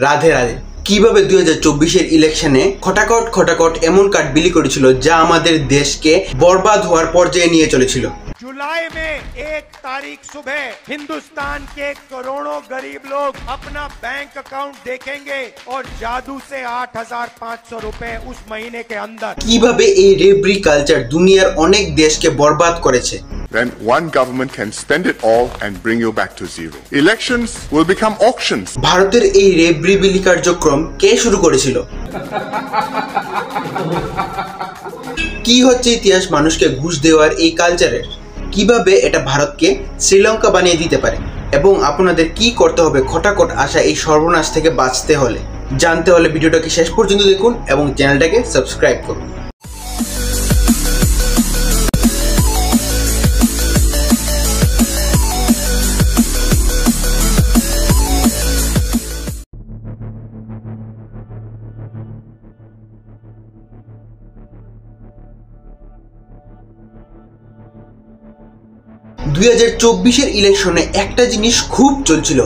রাধে রাধে। কিভাবে 2024 ইলেকশনে খটাকট এমন কার্ড বিলি করেছিল যা আমাদের দেশকে বরবাদ হওয়ার পর্যায়ে নিয়ে চলেছিল। जुलाई में 1 तारीख सुबह हिंदुस्तान के करोड़ों गरीब लोग अपना बैंक अकाउंट देखेंगे और जादू से 8,500 रुपए उस महीने के अंदर। কিভাবে এই রেব্রি কালচার দুনিয়ার অনেক দেশকে বরবাদ করেছে। When one government can spend it all and bring you back to zero. Elections will become auctions. ভারতের এই রেব্রি বিলি কার্যক্রম কে শুরু করেছিল? কি হচ্ছে ইতিহাস মানুষকে ঘুষ দেওয়ার এই কালচারের? কিভাবে এটা ভারতকে শ্রীলঙ্কা বানিয়ে দিতে পারে এবং আপনাদের কি করতে হবে খটাকট আসা এই সর্বনাশ থেকে বাঁচতে হলে? জানতে হলে ভিডিওটাকে শেষ পর্যন্ত দেখুন এবং চ্যানেলটাকে সাবস্ক্রাইব করুন। দুই 2024 ইলেকশনে একটা জিনিস খুব চলছিল,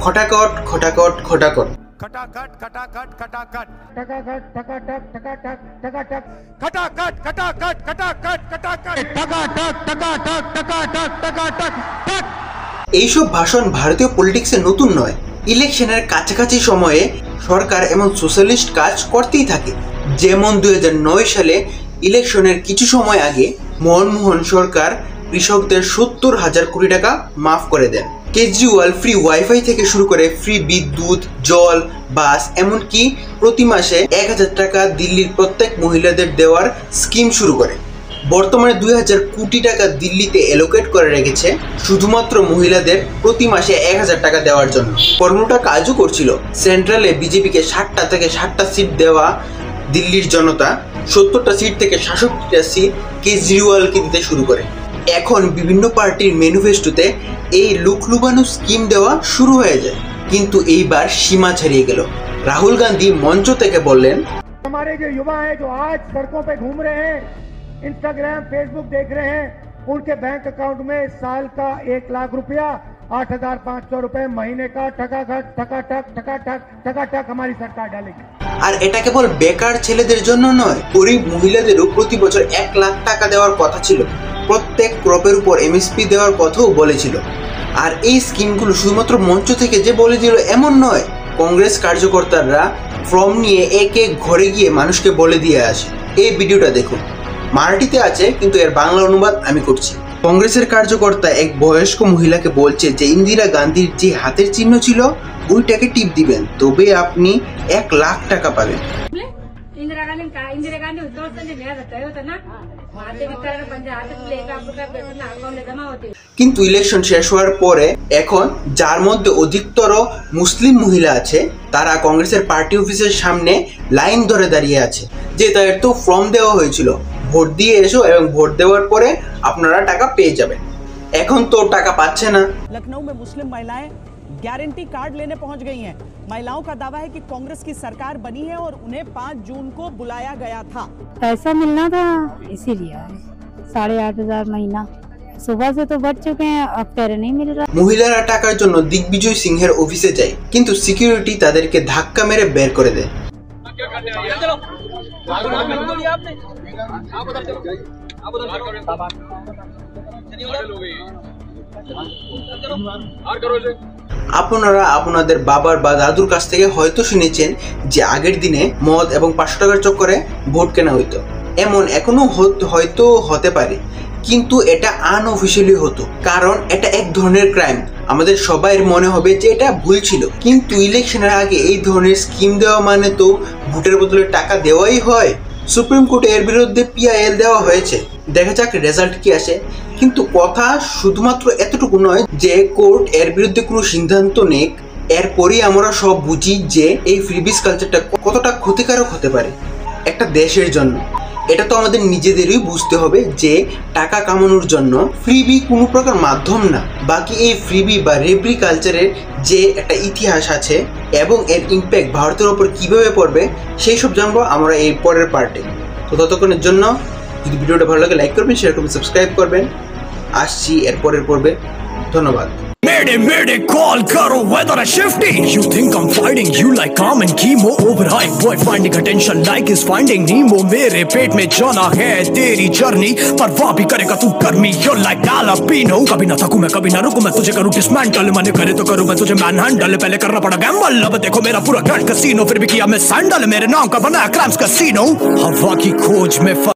খটাকট খটাকট খটাকট खटाखट खटाखट खटाखट टकाखट टकाटक टकाटक टकाटक खटाखट खटाखट खटाखट खटाखट टकाटक टकाटक टकाटक टकाटक टक। এইসব ভাষণ ভারতীয় পলিটিক্সে নতুন নয়। ইলেকশনের কাছাকাছি সময়ে সরকার এমন সোশ্যালিস্ট কাজ করতেই থাকে। যেমন 2009 সালে ইলেকশনের কিছু সময় আগে মনমোহন সরকার কৃষকদের 70,000 কোটি টাকা মাফ করে দেন। কেজরিওয়াল ফ্রি ওয়াইফাই থেকে শুরু করে ফ্রি বিদ্যুৎ, জল, বাস, এমনকি প্রতি মাসে 1,000 টাকা দিল্লির প্রত্যেক মহিলাদের দেওয়ার স্কিম শুরু করে। বর্তমানে 2,000 কোটি টাকা দিল্লিতে এলোকেট করে রেখেছে শুধুমাত্র মহিলাদের প্রতি মাসে 1,000 টাকা দেওয়ার জন্য। কর্মটা কাজও করছিল। সেন্ট্রালে বিজেপিকে 60টা থেকে 60টা সিট দেওয়া দিল্লির জনতা 70টা সিট থেকে 66টা সিট কেজরিওয়ালকে দিতে শুরু করে। এখন বিভিন্ন পার্টির ম্যানিফেস্টোতে এই লুকলুবানো স্কিম দেওয়া শুরু হয়ে যায়, কিন্তু এইবার সীমা ছাড়িয়ে গেল। রাহুল গান্ধী মঞ্চ থেকে বললেন, हमारे जो युवा हैं जो आज सड़कों पे घूम रहे हैं, इंस्टाग्राम फेसबुक देख रहे हैं, उनके बैंक अकाउंट में साल का 1 लाख रुपया 8,500 रुपए महीने का टकाखट टकाटक टकाटक टकाटक हमारी सरकार डालेगी। আর এটা কেবল বেকার ছেলেদের জন্য নয়, গরিব মহিলাদেরও প্রতি বছর 1 লাখ টাকা দেওয়ার কথা ছিল। প্রত্যেক ক্রপের উপর এমএসপি দেওয়ার কথাও বলেছিল। আর এই স্কিমগুলো শুধুমাত্র মঞ্চ থেকে যে বলে দিল এমন নয়, কংগ্রেস কার্যকর্তারা ফর্ম নিয়ে এক এক ঘরে গিয়ে মানুষকে বলে দিয়ে আসে। এই ভিডিওটা দেখুন, মারাঠিতে আছে কিন্তু এর বাংলা অনুবাদ আমি করছি। কংগ্রেসের কার্যকর্তা এক বয়স্ক মহিলাকে বলছে যে ইন্দিরা গান্ধীর যে হাতের চিহ্ন ছিল ওইটাকে টিপ দিবেন, তবে আপনি 1 লাখ টাকা পাবেন। কিন্তু ইলেকশন শেষ হওয়ার পরে এখন যার মধ্যে অধিকতর মুসলিম মহিলা আছে তারা কংগ্রেসের পার্টি অফিসের সামনে লাইন ধরে দাঁড়িয়ে আছে যে তাদের তো ফর্ম দেওয়া হয়েছিল, ভোট দিয়ে এসো এবং ভোট দেওয়ার পরে আপনারা টাকা পেয়ে যাবেন। এখন তো টাকা পাচ্ছে না। लखनऊ में मुस्लिम महिलाएं गारंटी कार्ड लेने पहुंच गई हैं। महिलाओं का दावा है कि कांग्रेस की सरकार बनी है और उन्हें 5 जून को बुलाया गया था। पैसा मिलना था इसीलिए 8,500 महीना, सुबह से तो बढ़ चुके हैं, अब पैर नहीं मिल रहा। মহিলারা টাকার জন্য দিগ্বিজয় সিংহের অফিসে যায়, কিন্তু সিকিউরিটি তাদেরকে ধাক্কা মেরে বের করে দেয়। আপনারা আপনাদের বাবার বা দাদুর কাছ থেকে হয়তো শুনেছেন যে আগের দিনে মদ এবং 500 টাকার চক্করে ভোট কেনা হইতো। এমন এখনো হয়তো হতে পারে, কিন্তু এটা আনঅফিশিয়ালি হতো, কারণ এটা এক ধরনের ক্রাইম। আমাদের সবাইয়ের মনে হবে যে এটা ভুল ছিল, কিন্তু ইলেকশনের আগে এই ধরনের স্কিম দেওয়া মানে তো ভোটের বদলে টাকা দেওয়াই হয়। সুপ্রিম কোর্টে এর বিরুদ্ধে পিআইএল দেওয়া হয়েছে, দেখা যাক রেজাল্ট কি আসে। কিন্তু কথা শুধুমাত্র এতটুকু নয় যে কোর্ট এর বিরুদ্ধে কোনো সিদ্ধান্ত নেক, এরপরই আমরা সব বুঝি যে এই ফ্রিবিজ কালচারটা কতটা ক্ষতিকারক হতে পারে একটা দেশের জন্য। এটা তো আমাদের নিজেদেরই বুঝতে হবে যে টাকা কামানোর জন্য ফ্রিবি কোনো প্রকার মাধ্যম না। বাকি এই ফ্রিবি বা রেব্রি কালচারের যে একটা ইতিহাস আছে এবং এর ইম্প্যাক্ট ভারতের ওপর কীভাবে পড়বে সেই সব জানবো আমরা এই পরের পার্টে। তো ততক্ষণের জন্য যদি ভিডিওটা ভালো লাগে লাইক করবেন, শেয়ার করবেন, সাবস্ক্রাইব করবেন। আসছি এর পরের পর্বে। ধন্যবাদ। Mayday, call karo, weather is shifty. You think I'm fighting you like calm and chemo overhype. Boy finding attention like is finding Nemo. मेरे पेट में जाना है तेरी जर्नी, परवाह भी करेगा तू गर्मी. You're like jalapeno. कभी ना थकूं मैं, कभी ना रुकूं मैं, तुझे करूं डिसमेंटल. मन करे तो करूं मैं तुझे मैनहैंडल. पहले करना पड़ा गैम्बल, अब देखो मेरा पूरा ग्रैंड कैसीनो. फिर भी किया मैं सैंडल, मेरे नाम का बना क्रैम्स कैसीनो. हवा की खोज में